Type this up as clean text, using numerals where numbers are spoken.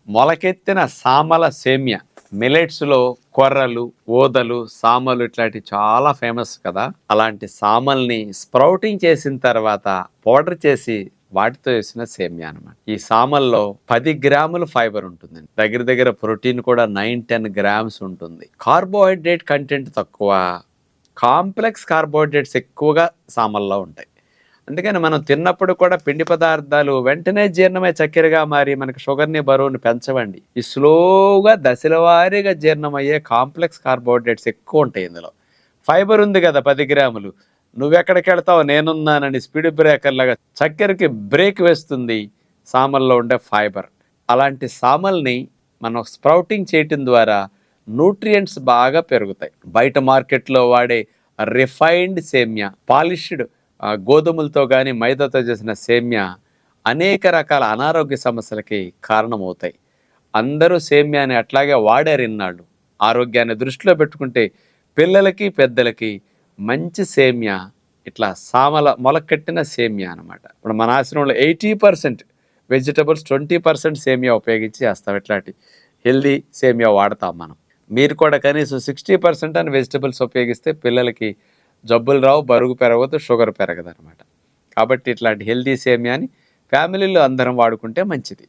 మొలకెత్తిన సామల సేమ్య, మిలెట్స్లో కొర్రలు, ఓదలు, సామలు ఇట్లాంటి చాలా ఫేమస్ కదా. అలాంటి సామల్ని స్ప్రౌటింగ్ చేసిన తర్వాత పౌడర్ చేసి వాటితో వేసిన సేమ్యా అనమాట. ఈ సామల్లో 10 గ్రాములు ఫైబర్ ఉంటుందండి. దగ్గర దగ్గర ప్రోటీన్ కూడా 9-10 గ్రామ్స్ ఉంటుంది. కార్బోహైడ్రేట్ కంటెంట్ తక్కువ, కాంప్లెక్స్ కార్బోహైడ్రేట్స్ ఎక్కువగా సామల్లో ఉంటాయి. అందుకని మనం తిన్నప్పుడు కూడా పిండి పదార్థాలు వెంటనే జీర్ణమై చక్కెరగా మారి మనకి షుగర్ని, బరువుని పెంచవండి. ఈ స్లోగా దశల వారీగా జీర్ణమయ్యే కాంప్లెక్స్ కార్బోహైడ్రేట్స్ ఎక్కువ ఉంటాయి ఇందులో. ఫైబర్ ఉంది కదా 10 గ్రాములు, నువ్వెక్కడికి వెళ్తావు నేనున్నానని స్పీడ్ బ్రేకర్ లాగా చక్కెరకి బ్రేక్ వేస్తుంది సామల్లో ఉండే ఫైబర్. అలాంటి సామల్ని మనం స్ప్రౌటింగ్ చేయటం ద్వారా న్యూట్రియంట్స్ బాగా పెరుగుతాయి. బయట మార్కెట్లో వాడే రిఫైన్డ్ సేమ్యా, పాలిష్డ్ గోధుమలతో కానీ మైదాతో చేసిన సేమ్యా అనేక రకాల అనారోగ్య సమస్యలకి కారణమవుతాయి. అందరూ సేమ్యాని అట్లాగే వాడారు ఇన్నాళ్ళు. ఆరోగ్యాన్ని దృష్టిలో పెట్టుకుంటే పిల్లలకి పెద్దలకి మంచి సేమ్యా ఇట్లా సామల మొలకెట్టిన సేమ్యా అనమాట. ఇప్పుడు మన ఆశ్రమంలో 80% వెజిటబుల్స్, 20% సేమియా ఉపయోగించి చేస్తాం. ఇట్లాంటి హెల్దీ సేమియా వాడతాం మనం. మీరు కూడా కనీసం 60% అని వెజిటబుల్స్ ఉపయోగిస్తే పిల్లలకి జబ్బులు రావు, బరువు పెరగదు, షుగర్ పెరగదు అనమాట. కాబట్టి ఇట్లాంటి హెల్దీ సేమియాని ఫ్యామిలీలో అందరం వాడుకుంటే మంచిది.